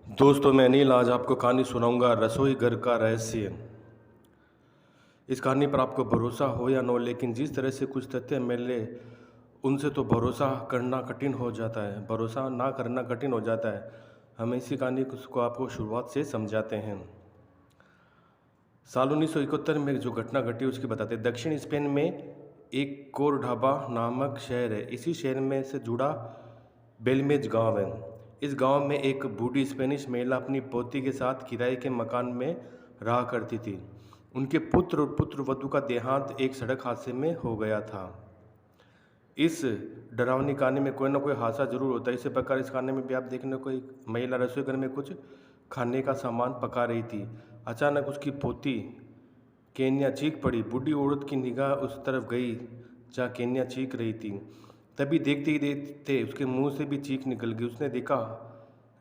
दोस्तों मैं अनिल आज आपको कहानी सुनाऊंगा रसोई घर का रहस्य। इस कहानी पर आपको भरोसा हो या न हो, लेकिन जिस तरह से कुछ तथ्य मिले उनसे तो भरोसा करना कठिन हो जाता है, भरोसा ना करना कठिन हो जाता है। हम इसी कहानी को आपको शुरुआत से समझाते हैं। साल 1971 में जो घटना घटी उसकी बताते हैं। दक्षिण स्पेन में एक कोरडाबा नामक शहर है। इसी शहर में से जुड़ा बेलमेज गांव है। इस गांव में एक बूढ़ी स्पेनिश महिला अपनी पोती के साथ किराए के मकान में रहा करती थी। उनके पुत्र और पुत्र वधू का देहांत एक सड़क हादसे में हो गया था। इस डरावनी कहानी में कोई ना कोई हादसा जरूर होता है। इसी प्रकार इस कहानी में भी आप देखने को एक महिला रसोई घर में कुछ खाने का सामान पका रही थी। अचानक उसकी पोती केन्या चीख पड़ी। बूढ़ी औरत की निगाह उस तरफ गई जहाँ केन्या चीख रही थी। तभी देखते ही देखते उसके मुंह से भी चीख निकल गई। उसने देखा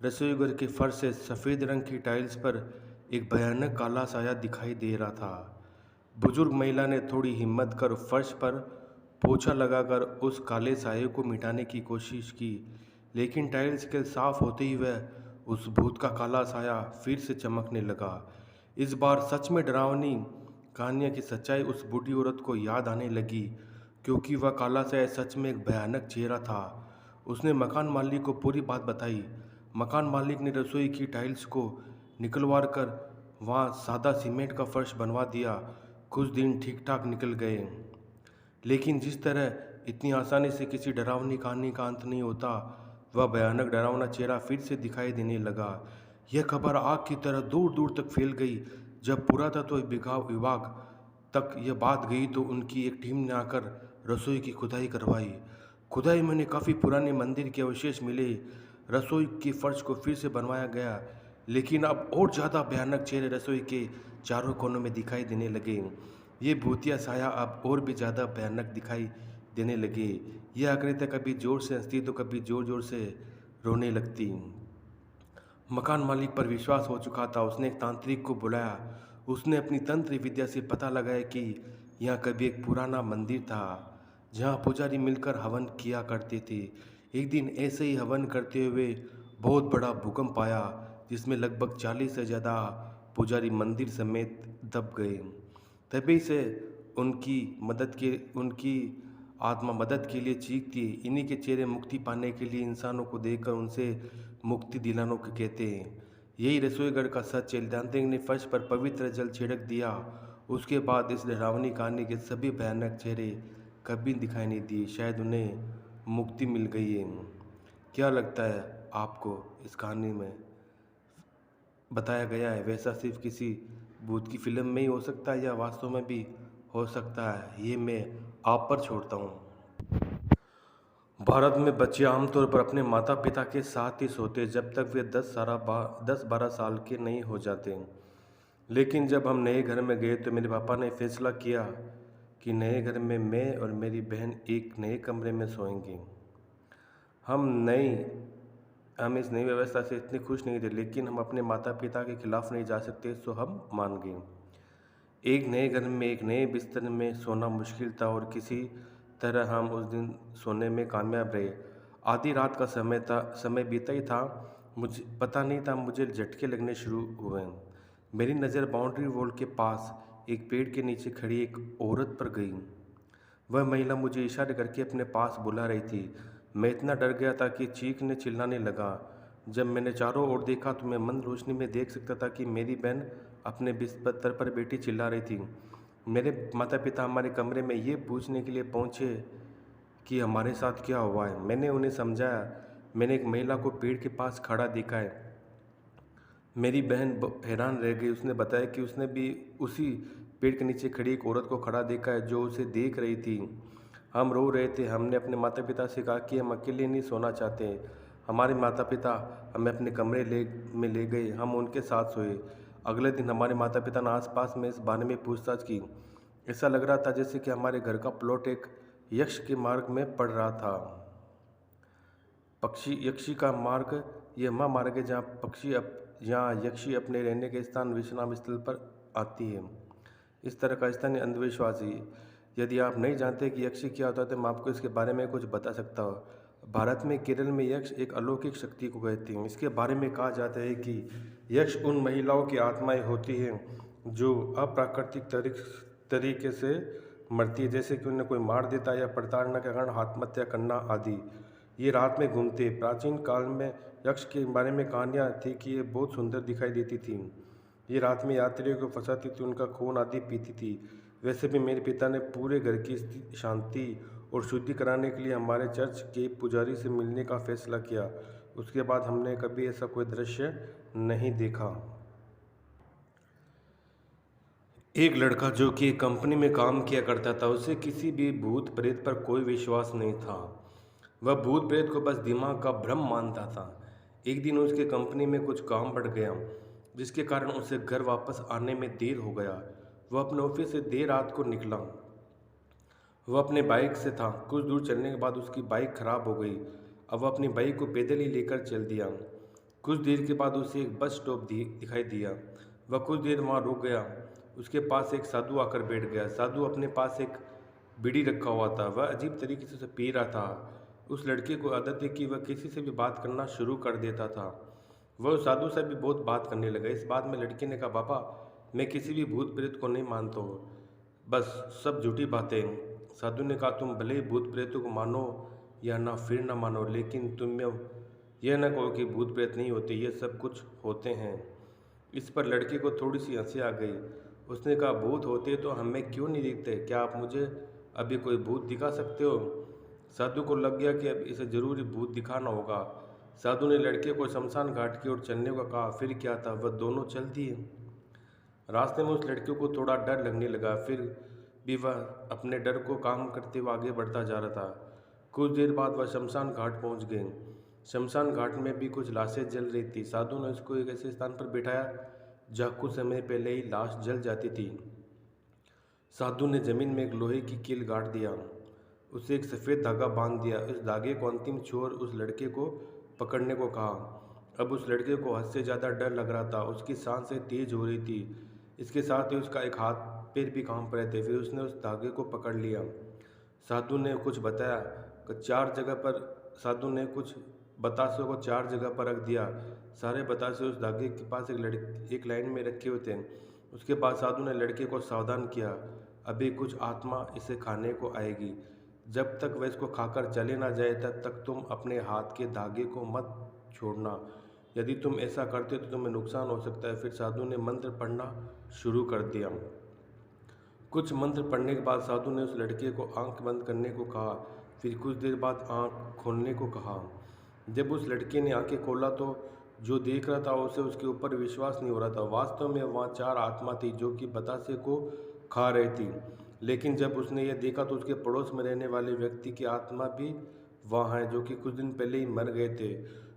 रसोई घर के फर्श से सफ़ेद रंग की टाइल्स पर एक भयानक काला साया दिखाई दे रहा था। बुजुर्ग महिला ने थोड़ी हिम्मत कर फर्श पर पोछा लगाकर उस काले साये को मिटाने की कोशिश की, लेकिन टाइल्स के साफ होते ही वह उस भूत का काला साया फिर से चमकने लगा। इस बार सच में डरावनी कहानियाँ की सच्चाई उस बूढ़ी औरत को याद आने लगी, क्योंकि वह काला साया सच में एक भयानक चेहरा था। उसने मकान मालिक को पूरी बात बताई। मकान मालिक ने रसोई की टाइल्स को निकलवा कर वहाँ सादा सीमेंट का फर्श बनवा दिया। कुछ दिन ठीक ठाक निकल गए, लेकिन जिस तरह इतनी आसानी से किसी डरावनी कहानी का अंत नहीं होता, वह भयानक डरावना चेहरा फिर से दिखाई देने लगा। यह खबर आग की तरह दूर दूर तक फैल गई। जब पुरातत्व विभाग तक यह बात गई तो उनकी एक टीम ने आकर रसोई की खुदाई करवाई। खुदाई में उन्हें काफ़ी पुराने मंदिर के अवशेष मिले। रसोई के फर्श को फिर से बनवाया गया, लेकिन अब और ज़्यादा भयानक चेहरे रसोई के चारों कोनों में दिखाई देने लगे। ये भूतिया साया अब और भी ज़्यादा भयानक दिखाई देने लगे। यह आकृतियाँ कभी जोर से हंसती तो कभी ज़ोर ज़ोर से रोने लगती। मकान मालिक पर विश्वास हो चुका था। उसने एक तांत्रिक को बुलाया। उसने अपनी तंत्र विद्या से पता लगाया कि यहाँ कभी एक पुराना मंदिर था जहाँ पुजारी मिलकर हवन किया करते थे। एक दिन ऐसे ही हवन करते हुए बहुत बड़ा भूकंप आया, जिसमें लगभग 40 से ज़्यादा पुजारी मंदिर समेत दब गए। तभी से उनकी आत्मा मदद के लिए चीखती। इन्हीं के चेहरे मुक्ति पाने के लिए इंसानों को देखकर उनसे मुक्ति दिलानों को कहते हैं। यही रसोई घर का सच है। तांत्रिक ने फर्श पर पवित्र जल छिड़क दिया। उसके बाद इस डरावनी कहानी के सभी भयानक चेहरे कभी दिखाई नहीं दिए। शायद उन्हें मुक्ति मिल गई है। क्या लगता है आपको इस कहानी में बताया गया है वैसा सिर्फ किसी भूत की फिल्म में ही हो सकता है या वास्तव में भी हो सकता है, ये मैं आप पर छोड़ता हूँ। भारत में बच्चे आमतौर पर अपने माता पिता के साथ ही सोते जब तक वे 10-12 साल के नहीं हो जाते। लेकिन जब हम नए घर में गए तो मेरे पापा ने फैसला किया कि नए घर में मैं और मेरी बहन एक नए कमरे में सोएंगे। हम इस नई व्यवस्था से इतने खुश नहीं थे, लेकिन हम अपने माता पिता के खिलाफ नहीं जा सकते, सो हम मान गए। एक नए घर में एक नए बिस्तर में सोना मुश्किल था और किसी तरह हम उस दिन सोने में कामयाब रहे। आधी रात का समय बीता ही था। मुझे पता नहीं था, मुझे झटके लगने शुरू हुए। मेरी नज़र बाउंड्री वॉल के पास एक पेड़ के नीचे खड़ी एक औरत पर गई। वह महिला मुझे इशारे करके अपने पास बुला रही थी। मैं इतना डर गया था कि चीखने चिल्लाने लगा। जब मैंने चारों ओर देखा तो मैं मंद रोशनी में देख सकता था कि मेरी बहन अपने बिस्तर पर बैठी चिल्ला रही थी। मेरे माता पिता हमारे कमरे में ये पूछने के लिए पहुँचे कि हमारे साथ क्या हुआ है। मैंने उन्हें समझाया। मैंने एक महिला को पेड़ के पास खड़ा देखा है। मेरी बहन हैरान रह गई। उसने बताया कि उसने भी उसी पेड़ के नीचे खड़ी एक औरत को खड़ा देखा है जो उसे देख रही थी। हम रो रहे थे। हमने अपने माता पिता से कहा कि हम अकेले नहीं सोना चाहते। हमारे माता पिता हमें अपने कमरे में ले गए। हम उनके साथ सोए। अगले दिन हमारे माता पिता ने आसपास में इस बारे में पूछताछ की। ऐसा लग रहा था जैसे कि हमारे घर का प्लॉट एक यक्ष के मार्ग में पड़ रहा था। यक्षी का मार्ग यह महामार्ग है जहाँ यक्षी अपने रहने के स्थान विश्राम स्थल पर आती है। इस तरह का स्थानीय अंधविश्वास है। यदि आप नहीं जानते कि यक्षी क्या होता है तो मैं आपको इसके बारे में कुछ बता सकता हूँ। भारत में केरल में यक्ष एक अलौकिक शक्ति को कहते हैं। इसके बारे में कहा जाता है कि यक्ष उन महिलाओं की आत्माएं होती हैं जो अप्राकृतिक तरीके से मरती है, जैसे कि उन्हें कोई मार देता है या प्रताड़ना के कारण आत्महत्या करना आदि। ये रात में घूमते। प्राचीन काल में यक्ष के बारे में कहानियाँ थी कि ये बहुत सुंदर दिखाई देती थी। ये रात में यात्रियों को फंसाती थी, उनका खून आदि पीती थी। वैसे भी मेरे पिता ने पूरे घर की शांति और शुद्धि कराने के लिए हमारे चर्च के पुजारी से मिलने का फैसला किया। उसके बाद हमने कभी ऐसा कोई दृश्य नहीं देखा। एक लड़का जो कि एक कंपनी में काम किया करता था, उसे किसी भी भूत प्रेत पर कोई विश्वास नहीं था। वह भूत प्रेत को बस दिमाग का भ्रम मानता था। एक दिन उसके कंपनी में कुछ काम बढ़ गया, जिसके कारण उसे घर वापस आने में देर हो गया। वह अपने ऑफिस से देर रात को निकला। वह अपने बाइक से था। कुछ दूर चलने के बाद उसकी बाइक खराब हो गई। अब वह अपनी बाइक को पैदल ही लेकर चल दिया। कुछ देर के बाद उसे एक बस स्टॉप दिखाई दिया। वह कुछ देर वहाँ रुक गया। उसके पास एक साधु आकर बैठ गया। साधु अपने पास एक बीड़ी रखा हुआ था। वह अजीब तरीके से उसे पी रहा था। उस लड़के को आदत है कि वह किसी से भी बात करना शुरू कर देता था। वह उस साधु से भी बहुत बात करने लगा। इस बात में लड़के ने कहा, पापा, मैं किसी भी भूत प्रेत को नहीं मानता हूँ, बस सब झूठी बातें। साधु ने कहा, तुम भले ही भूत प्रेतों को मानो या ना फिर ना मानो, लेकिन तुम यह ना कहो कि भूत प्रेत नहीं होते, ये सब कुछ होते हैं। इस पर लड़के को थोड़ी सी हंसी आ गई। उसने कहा, भूत होते तो हमें क्यों नहीं दिखते? क्या आप मुझे अभी कोई भूत दिखा सकते हो? साधु को लग गया कि अब इसे जरूरी भूत दिखाना होगा। साधु ने लड़के को शमशान घाट की ओर चलने को कहा। फिर क्या था, वह दोनों चल दिए। रास्ते में उस लड़के को थोड़ा डर लगने लगा, फिर भी वह अपने डर को काम करते हुए आगे बढ़ता जा रहा था। कुछ देर बाद वह शमशान घाट पहुंच गए। शमशान घाट में भी कुछ लाशें जल रही थी। साधु ने उसको एक ऐसे स्थान पर बिठाया जहाँ कुछ समय पहले ही लाश जल जाती थी। साधु ने जमीन में एक लोहे की कील गाड़ दिया, उसे एक सफ़ेद धागा बांध दिया। इस धागे को अंतिम छोर उस लड़के को पकड़ने को कहा। अब उस लड़के को हद से ज़्यादा डर लग रहा था। उसकी सांसें तेज हो रही थी। इसके साथ ही उसका एक हाथ पैर भी कांप रहे थे। फिर उसने उस धागे को पकड़ लिया। साधु ने कुछ बताया कि साधु ने कुछ बतासों को 4 जगह पर रख दिया। सारे बतासे उस धागे के पास एक लाइन में रखे हुए थे। उसके बाद साधु ने लड़के को सावधान किया, अभी कुछ आत्मा इसे खाने को आएगी। जब तक वह इसको खाकर चले ना जाए तब तक तुम अपने हाथ के धागे को मत छोड़ना। यदि तुम ऐसा करते तो तुम्हें नुकसान हो सकता है। फिर साधु ने मंत्र पढ़ना शुरू कर दिया। कुछ मंत्र पढ़ने के बाद साधु ने उस लड़के को आंख बंद करने को कहा। फिर कुछ देर बाद आंख खोलने को कहा। जब उस लड़के ने आंखें खोला तो जो देख रहा था उसे उसके ऊपर विश्वास नहीं हो रहा था। वास्तव में वहाँ 4 आत्मा थी जो कि बतासे को खा रही थी। लेकिन जब उसने यह देखा तो उसके पड़ोस में रहने वाले व्यक्ति की आत्मा भी वहाँ है, जो कि कुछ दिन पहले ही मर गए थे।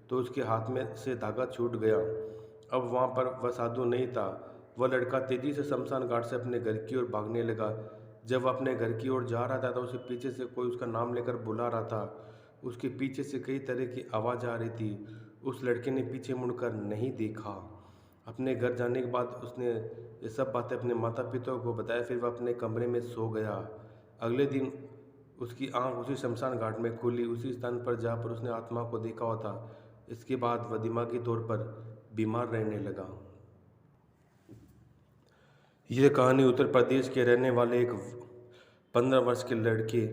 तो उसके हाथ में से धागा छूट गया। अब वहाँ पर वह साधु नहीं था। वह लड़का तेजी से शमशान घाट से अपने घर की ओर भागने लगा। जब वह अपने घर की ओर जा रहा था तो उसे पीछे से कोई उसका नाम लेकर बुला रहा था। उसके पीछे से कई तरह की आवाज़ आ रही थी। उस लड़के ने पीछे मुड़कर नहीं देखा। अपने घर जाने के बाद उसने ये सब बातें अपने माता पिता को बताया। फिर वह अपने कमरे में सो गया। अगले दिन उसकी आंख उसी शमशान घाट में खुली, उसी स्थान पर जहाँ पर उसने आत्मा को देखा हुआ था। इसके बाद वह दिमागी तौर पर बीमार रहने लगा। यह कहानी उत्तर प्रदेश के रहने वाले एक 15 वर्ष के लड़के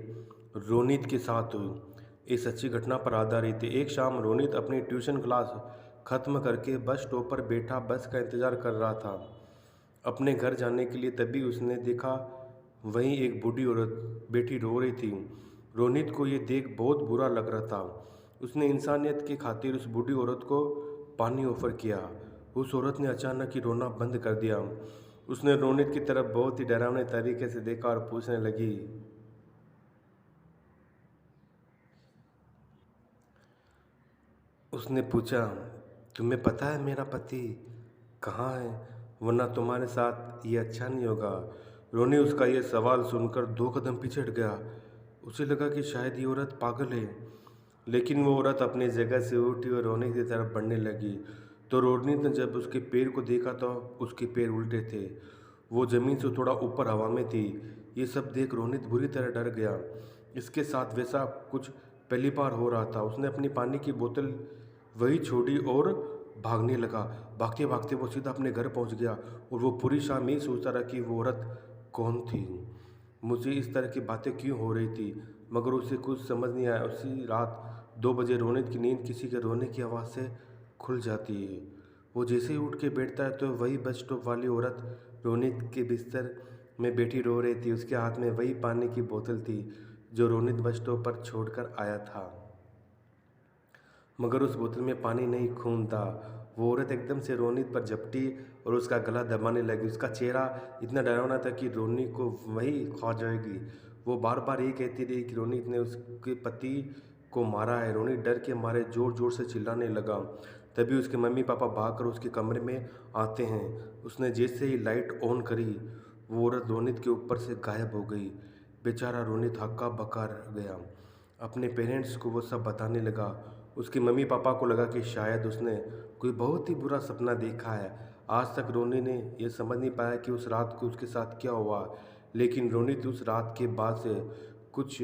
रोनित के साथ हुई। इस सच्ची घटना पर आधारित है। एक शाम रोनित अपनी ट्यूशन क्लास खत्म करके बस स्टॉप पर बैठा बस का इंतज़ार कर रहा था अपने घर जाने के लिए। तभी उसने देखा वहीं एक बूढ़ी औरत बैठी रो रही थी। रोनित को ये देख बहुत बुरा लग रहा था। उसने इंसानियत की खातिर उस बूढ़ी औरत को पानी ऑफर किया। उस औरत ने अचानक ही रोना बंद कर दिया। उसने रोनित की तरफ बहुत ही डरावने तरीके से देखा और पूछने लगी, उसने पूछा, तुम्हें पता है मेरा पति कहाँ है? वरना तुम्हारे साथ ये अच्छा नहीं होगा। रोनी उसका ये सवाल सुनकर 2 कदम पीछे हट गया। उसे लगा कि शायद ये औरत पागल है। लेकिन वो औरत अपनी जगह से उठी और रोनी की तरफ बढ़ने लगी। तो रोनी ने जब उसके पैर को देखा तो उसके पैर उल्टे थे। वो ज़मीन से थोड़ा ऊपर हवा में थी। ये सब देख रोनित बुरी तरह डर गया। इसके साथ वैसा कुछ पहली बार हो रहा था। उसने अपनी पानी की बोतल वही छोड़ी और भागने लगा। भागते भागते वो सीधा अपने घर पहुंच गया और वो पूरी शाम यही सोचता रहा कि वो औरत कौन थी, मुझे इस तरह की बातें क्यों हो रही थी, मगर उसे कुछ समझ नहीं आया। उसी रात 2 बजे रोनित की नींद किसी के रोने की आवाज़ से खुल जाती है। वो जैसे ही उठ के बैठता है तो वही बस स्टॉप वाली औरत रोनित के बिस्तर में बैठी रो रही थी। उसके हाथ में वही पानी की बोतल थी जो रोनित बस स्टॉप पर छोड़कर आया था, मगर उस बोतल में पानी नहीं खून था। वो औरत एकदम से रोनित पर झपटी और उसका गला दबाने लगी। उसका चेहरा इतना डरावना था कि रोनित को वही खा जाएगी। वो बार बार ये कहती रही कि रोनित ने उसके पति को मारा है। रोनित डर के मारे ज़ोर ज़ोर से चिल्लाने लगा। तभी उसके मम्मी पापा भागकर उसके कमरे में आते हैं। उसने जैसे ही लाइट ऑन करी, वो औरत रोनित के ऊपर से गायब हो गई। बेचारा रोनित हक्का बक्का रह गया। अपने पेरेंट्स को वो सब बताने लगा। उसके मम्मी पापा को लगा कि शायद उसने कोई बहुत ही बुरा सपना देखा है। आज तक रोनी ने यह समझ नहीं पाया कि उस रात को उसके साथ क्या हुआ, लेकिन रोनित उस रात के बाद से कुछ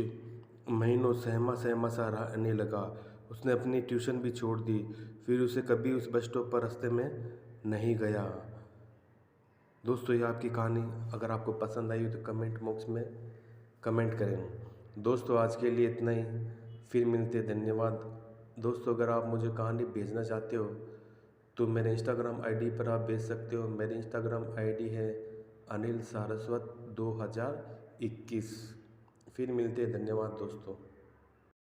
महीनों सहमा सहमा सा रहने लगा। उसने अपनी ट्यूशन भी छोड़ दी, फिर उसे कभी उस बस स्टॉप पर रास्ते में नहीं गया। दोस्तों, ये आपकी कहानी अगर आपको पसंद आई हो तो कमेंट बॉक्स में कमेंट करें। दोस्तों, आज के लिए इतना ही, फिर मिलते। धन्यवाद। दोस्तों, अगर आप मुझे कहानी भेजना चाहते हो तो मेरे इंस्टाग्राम आईडी पर आप भेज सकते हो। मेरी इंस्टाग्राम आईडी है अनिल सारस्वत 2021। फिर मिलते। धन्यवाद दोस्तों।